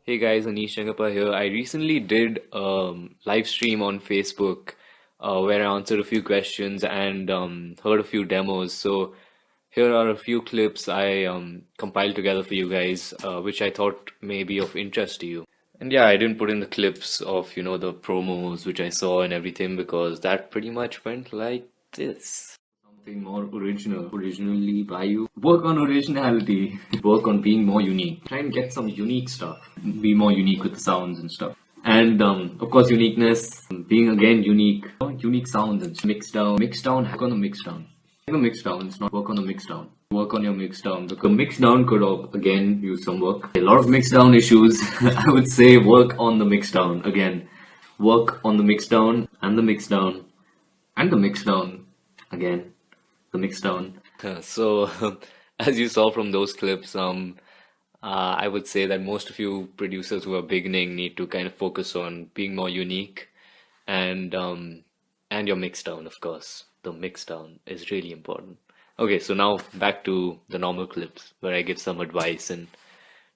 Hey guys, Aneesh Chengappa here. I recently did a live stream on Facebook where I answered a few questions and heard a few demos. So here are a few clips I compiled together for you guys, which I thought may be of interest to you. And yeah, I didn't put in the clips of, the promos which I saw and everything because that pretty much went like this. Something more originally by you. Work on originality. Work on being more unique. Try and get some unique stuff. Be more unique with the sounds and stuff. And of course, uniqueness. Being again unique. Unique sounds and mixdown. Mixdown. Work on the mixdown. The mixdowns, not work on the mixdown. Work on your mixdown. The mixdown could again use some work. A lot of mixdown issues. I would say work on the mixdown again. Work on the mixdown and the mixdown and the mixdown again. The mixdown. So, as you saw from those clips, I would say that most of you producers who are beginning need to kind of focus on being more unique and your mixdown, of course. The mixdown is really important. Okay, so now back to the normal clips where I give some advice and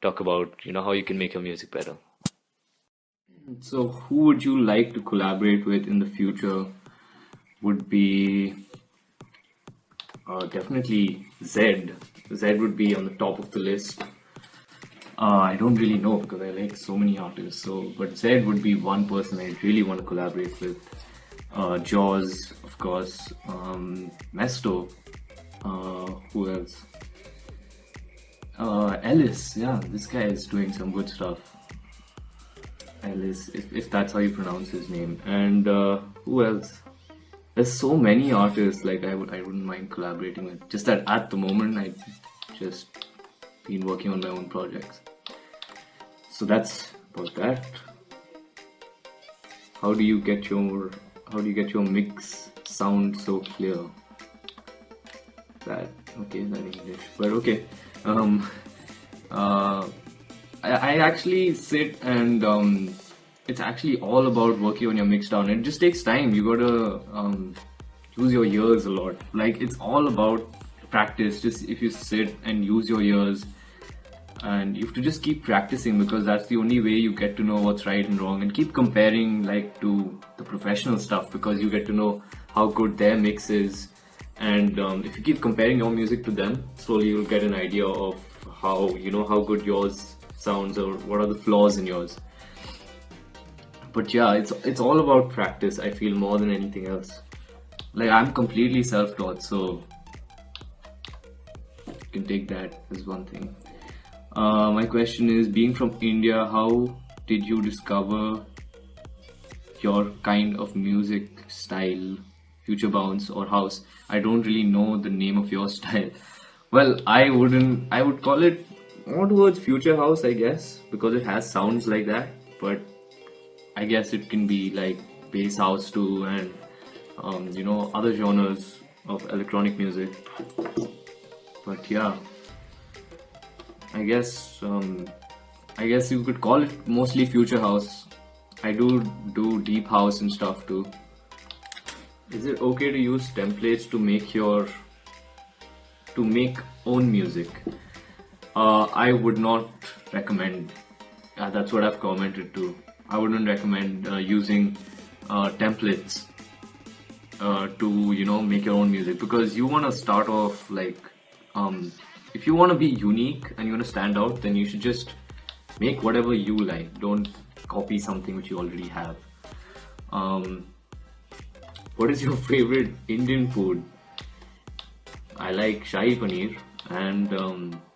talk about, how you can make your music better. So, who would you like to collaborate with in the future? Would be definitely Zed. Zed would be on the top of the list. I don't really know because I like so many artists. But Zed would be one person I really want to collaborate with. Jaws, of course. Mesto. Who else? Ellis. Yeah, this guy is doing some good stuff. Ellis, if that's how you pronounce his name. And who else? There's so many artists like I wouldn't mind collaborating with. Just that at the moment I just been working on my own projects. So that's about that. How do you get your mix sound so clear? That English, but okay. I actually sit and it's actually all about working on your mixdown. It just takes time. You gotta use your ears a lot. Like it's all about practice. Just if you sit and use your ears, and you have to just keep practicing because that's the only way you get to know what's right and wrong. And keep comparing like to the professional stuff because you get to know how good their mix is. And if you keep comparing your music to them, slowly you'll get an idea of how good yours sounds or what are the flaws in yours. But yeah, it's all about practice, I feel, more than anything else. Like I'm completely self-taught, so you can take that as one thing. My question is, being from India, how did you discover your kind of music style, future bounce or house? I don't really know the name of your style. Well, I would call it more towards future house, I guess, because it has sounds like that, but I guess it can be like bass house too, and other genres of electronic music. But yeah, I guess you could call it mostly future house. I do deep house and stuff too. Is it okay to use templates to make own music? I would not recommend. That's what I've commented too. I wouldn't recommend using templates to make your own music, because you want to start off like if you want to be unique and you want to stand out, then you should just make whatever you like. Don't copy something which you already have. What is your favorite Indian food? I like shahi paneer and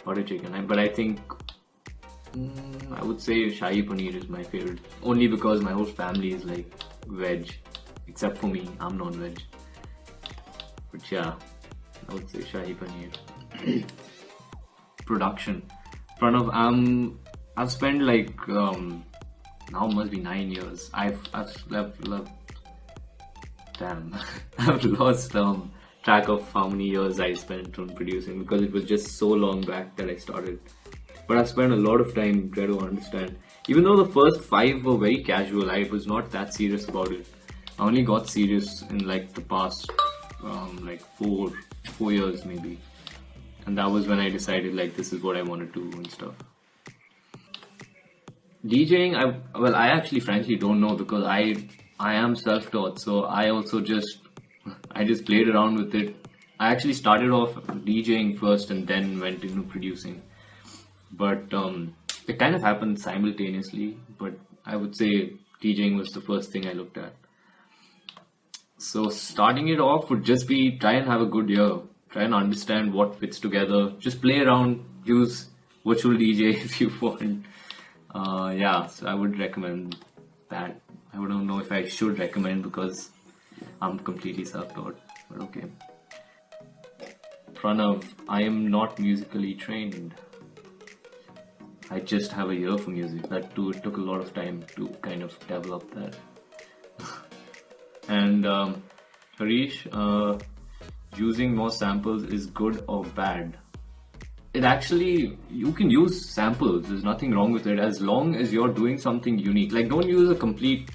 butter chicken, but I think I would say shahi paneer is my favorite, only because my whole family is like veg, except for me. I'm non-veg. But yeah, I would say shahi paneer. Production. Pranav, I've spent like now must be 9 years. I've lost track of how many years I spent on producing, because it was just so long back that I started. But I spent a lot of time trying to understand. Even though the first 5 were very casual, I was not that serious about it. I only got serious in like the past like 4 years maybe. And that was when I decided like this is what I want to do and stuff. DJing, I actually frankly don't know because I am self-taught, so I just played around with it. I actually started off DJing first and then went into producing. But it kind of happened simultaneously. But I would say DJing was the first thing I looked at. So starting it off would just be try and have a good year. Try and understand what fits together. Just play around. Use virtual DJ if you want. Yeah, so I would recommend that. I don't know if I should recommend because I'm completely self-taught. But okay. Pranav, I am not musically trained. I just have a ear for music. That too, it took a lot of time to kind of develop that. And Harish, using more samples is good or bad? It actually, you can use samples. There's nothing wrong with it as long as you're doing something unique. Like, don't use a complete.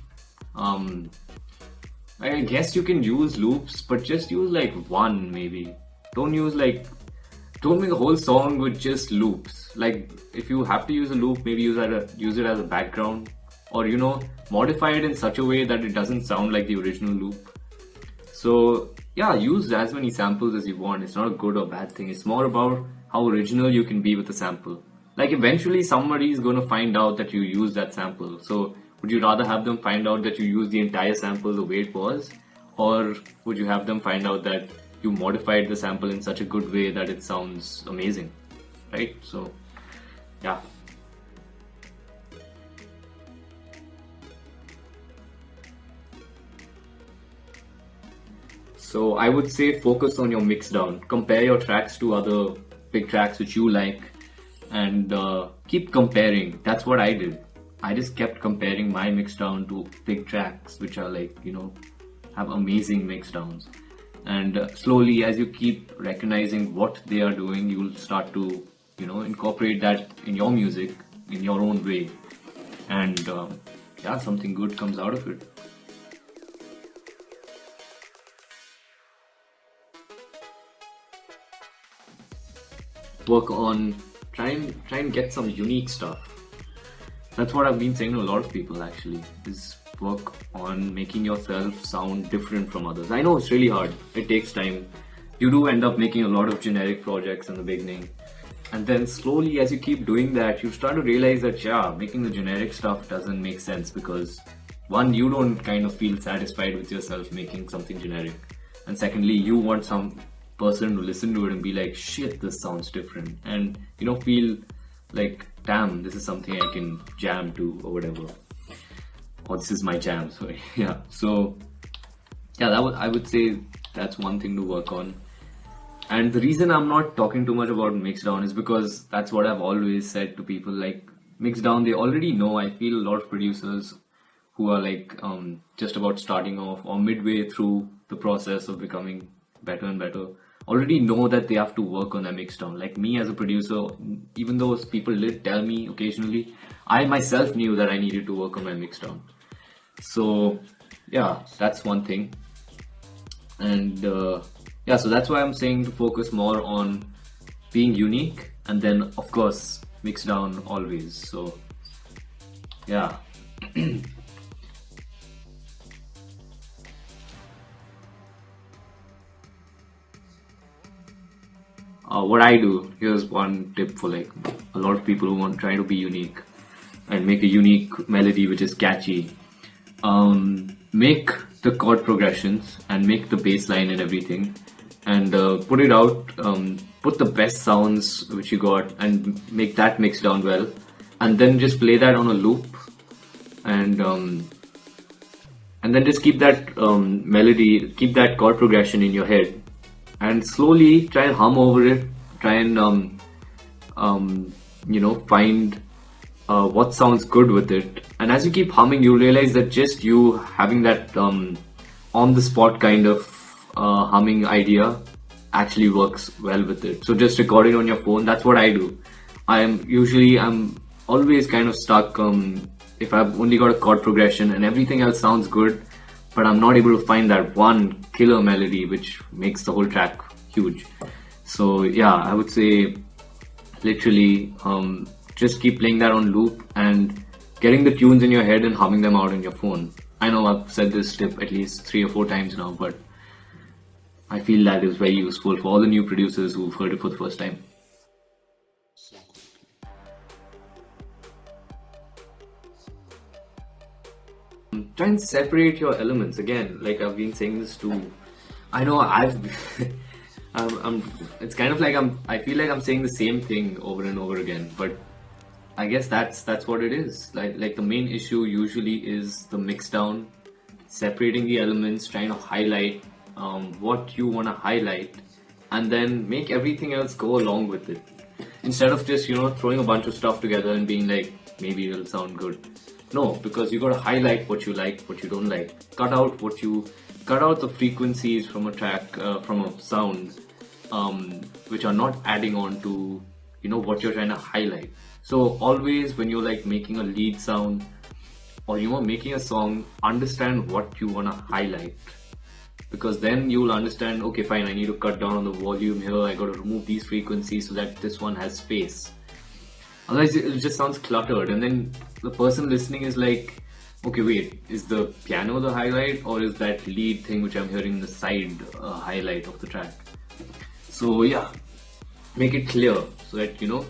I guess you can use loops, but just use like one maybe. Don't use like. Don't make a whole song with just loops. Like, if you have to use a loop, maybe use it as a background, or modify it in such a way that it doesn't sound like the original loop. So yeah, use as many samples as you want. It's not a good or bad thing. It's more about how original you can be with the sample. Like, eventually somebody is going to find out that you use that sample. So would you rather have them find out that you use the entire sample the way it was, or would you have them find out that you modified the sample in such a good way that it sounds amazing, right? So yeah. So I would say focus on your mix down. Compare your tracks to other big tracks which you like, and keep comparing. That's what I did. I just kept comparing my mix down to big tracks which are like, have amazing mix downs. And slowly, as you keep recognizing what they are doing, you'll start to incorporate that in your music in your own way, and yeah, something good comes out of it. Work on try and get some unique stuff. That's what I've been saying to a lot of people actually, is work on making yourself sound different from others. I know it's really hard. It takes time. You do end up making a lot of generic projects in the beginning. And then slowly, as you keep doing that, you start to realize that, yeah, making the generic stuff doesn't make sense because one, you don't kind of feel satisfied with yourself making something generic. And secondly, you want some person to listen to it and be like, shit, this sounds different. And, feel like, damn, this is something I can jam to or whatever. Or this is my jam, sorry. Yeah. So, yeah, I would say that's one thing to work on. And the reason I'm not talking too much about mixdown is because that's what I've always said to people. Like, mixdown, they already know. I feel a lot of producers who are like just about starting off or midway through the process of becoming better and better already know that they have to work on their mixdown. Like me as a producer, even though people did tell me occasionally, I myself knew that I needed to work on my mixdown. So yeah, that's one thing. And yeah, so that's why I'm saying to focus more on being unique, and then of course mix down always. So yeah. What I do, here's one tip for like a lot of people who want try to be unique and make a unique melody which is catchy. Make the chord progressions and make the bass line and everything, and put it out. Put the best sounds which you got and make that mix down well, and then just play that on a loop, and then just keep that melody, keep that chord progression in your head, and slowly try and hum over it. Try and find what sounds good with it. And as you keep humming, you realize that just you having that on the spot kind of humming idea actually works well with it. So just record it on your phone. That's what I do. I'm always kind of stuck if I've only got a chord progression and everything else sounds good, but I'm not able to find that one killer melody which makes the whole track huge. So yeah, I would say literally just keep playing that on loop and getting the tunes in your head and humming them out on your phone. I know I've said this tip at least 3 or 4 times now, but I feel that is very useful for all the new producers who've heard it for the first time. Try and separate your elements again. Like I've been saying this too. I know I've. It's kind of like I feel like I'm saying the same thing over and over again, but I guess that's what it is. Like the main issue usually is the mix down, separating the elements, trying to highlight what you want to highlight, and then make everything else go along with it. Instead of just throwing a bunch of stuff together and being like maybe it'll sound good. No, because you got to highlight what you like, what you don't like. Cut out the frequencies from a track, from a sound, which are not adding on to what you're trying to highlight. So always when you're like making a lead sound or making a song, understand what you want to highlight, because then you will understand, okay fine, I need to cut down on the volume here, I got to remove these frequencies so that this one has space. Otherwise it just sounds cluttered, and then the person listening is like, okay wait, is the piano the highlight or is that lead thing which I'm hearing in the side highlight of the track? So yeah, make it clear so that you're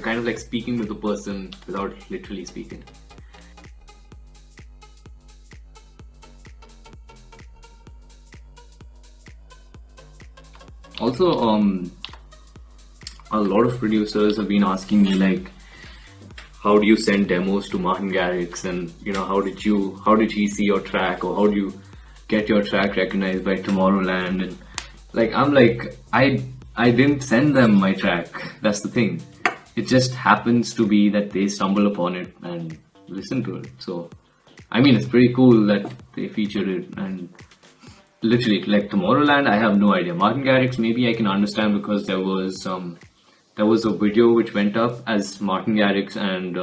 kind of like speaking with the person without literally speaking. Also, a lot of producers have been asking me like, how do you send demos to Martin Garrix, and how did he see your track, or how do you get your track recognized by Tomorrowland? And like I'm like, I didn't send them my track. That's the thing. It just happens to be that they stumble upon it and listen to it. So I mean, it's pretty cool that they featured it. And literally, like Tomorrowland, I have no idea. Martin Garrix, maybe I can understand because there was a video which went up as Martin Garrix and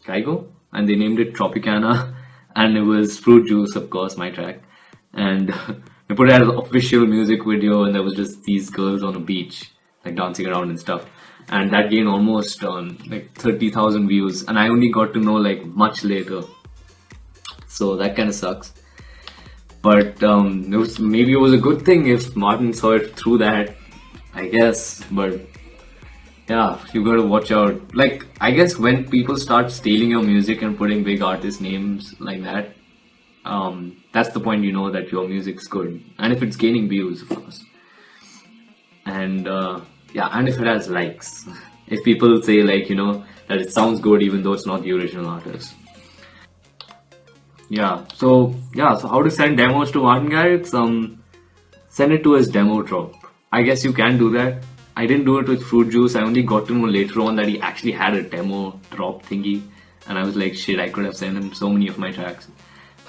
Kygo, and they named it Tropicana, and it was Fruit Juice, of course, my track, and they put it as an official music video, and there was just these girls on a beach, like dancing around and stuff, and that gained almost like 30,000 views, and I only got to know like much later, so that kind of sucks. But maybe it was a good thing if Martin saw it through that, I guess. But yeah, you gotta watch out. Like, I guess when people start stealing your music and putting big artist names like that, that's the point you know that your music's good. And if it's gaining views, of course. And yeah, and if it has likes. If people say like, that it sounds good even though it's not the original artist. So how to send demos to Martin Garrix? Send it to his demo drop. I guess you can do that. I didn't do it with Fruit Juice. I only got to know later on that he actually had a demo drop thingy, and I was like, shit, I could have sent him so many of my tracks.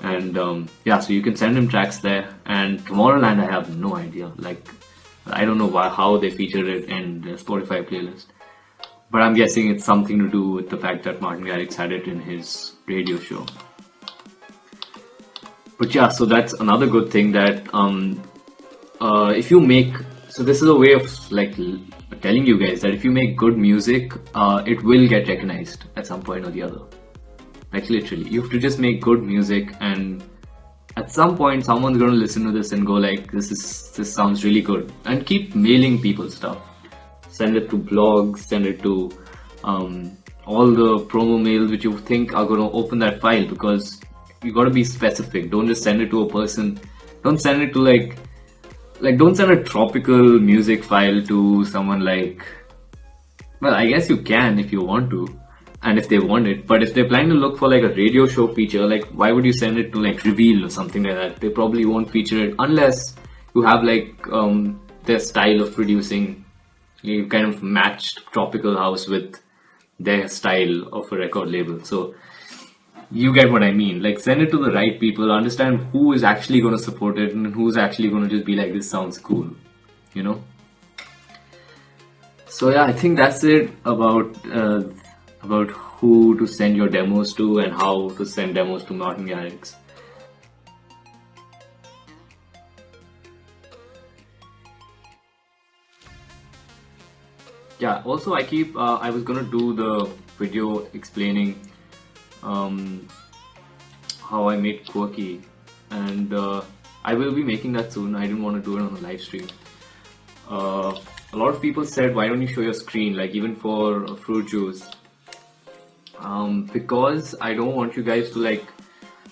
And so you can send him tracks there. And Tomorrowland, I have no idea. Like, I don't know how they featured it in the Spotify playlist, but I'm guessing it's something to do with the fact that Martin Garrix had it in his radio show. But yeah, so that's another good thing that if you make, so this is a way of like telling you guys that if you make good music, it will get recognized at some point or the other. Like literally, you have to just make good music, and at some point someone's going to listen to this and go like, this sounds really good, and keep mailing people stuff. Send it to blogs, send it to all the promo mails which you think are going to open that file, because you got to be specific. Don't just send it to a person. Don't send it to like don't send a tropical music file to someone like, well, I guess you can if you want to, and if they want it. But if they're planning to look for like a radio show feature, like why would you send it to like Reveal or something like that? They probably won't feature it unless you have like their style of producing. You kind of matched Tropical House with their style of a record label. So you get what I mean. Like, send it to the right people, understand who is actually going to support it and who's actually going to just be like, this sounds cool, So yeah, I think that's it about who to send your demos to and how to send demos to Martin Garrix. Yeah, also I was gonna do the video explaining um, how I made Quirky, and I will be making that soon. I didn't want to do it on a live stream. A lot of people said, why don't you show your screen, like even for fruit juice? Because I don't want you guys to like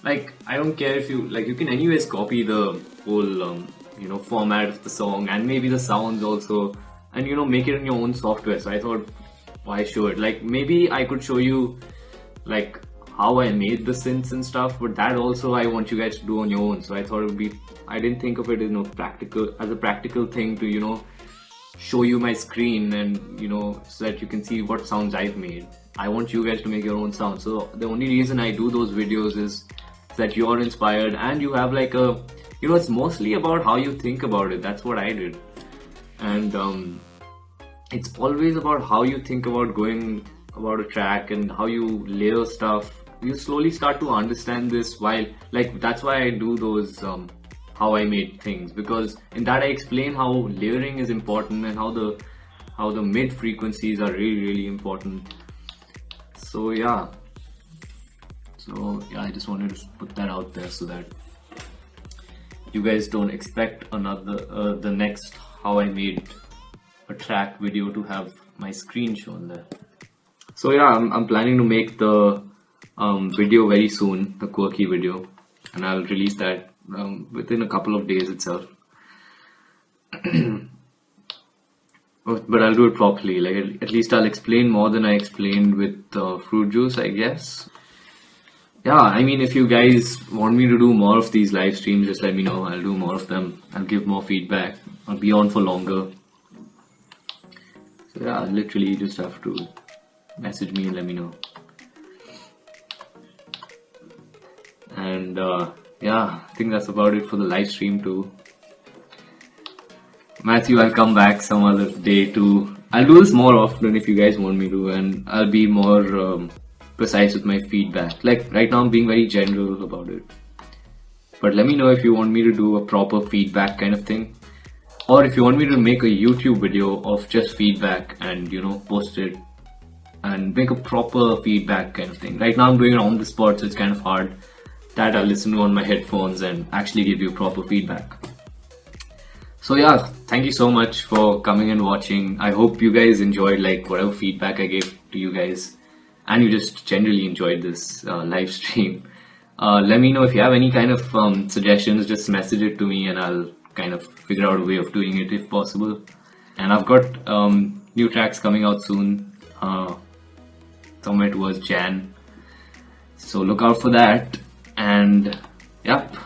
I don't care if you like, you can anyways copy the whole format of the song and maybe the sounds also, and make it in your own software. So I thought, why show it? Like maybe I could show you like how I made the synths and stuff, but that also I want you guys to do on your own. So I thought it would be, I didn't think of it as a practical thing to show you my screen and so that you can see what sounds I've made. I want you guys to make your own sounds. So the only reason I do those videos is that you're inspired and you have like a it's mostly about how you think about it. That's what I did. And it's always about how you think about going about a track and how you layer stuff. You slowly start to understand this while, like, that's why I do those how I made things, because in that I explain how layering is important and how the mid frequencies are really, really important. So yeah, I just wanted to put that out there so that you guys don't expect another the next how I made a track video to have my screen shown there. So yeah, I'm planning to make the video very soon, the Quirky video, and I'll release that within a couple of days itself. But I'll do it properly. Like at least I'll explain more than I explained with fruit juice, I guess. Yeah, I mean, if you guys want me to do more of these live streams, just let me know. I'll do more of them. I'll give more feedback. I'll be on for longer. So yeah, literally you just have to message me and let me know. And yeah, I think that's about it for the live stream too. Matthew, I'll come back some other day too. I'll do this more often if you guys want me to, and I'll be more precise with my feedback. Like right now I'm being very general about it. But let me know if you want me to do a proper feedback kind of thing. Or if you want me to make a YouTube video of just feedback and post it and make a proper feedback kind of thing. Right now I'm doing it on the spot, so it's kind of hard. That I'll listen to on my headphones and actually give you proper feedback. So yeah, thank you so much for coming and watching. I hope you guys enjoyed like whatever feedback I gave to you guys, and you just generally enjoyed this live stream. Let me know if you have any kind of suggestions. Just message it to me and I'll kind of figure out a way of doing it if possible. And I've got new tracks coming out soon, somewhere towards Jan, so look out for that. And yep,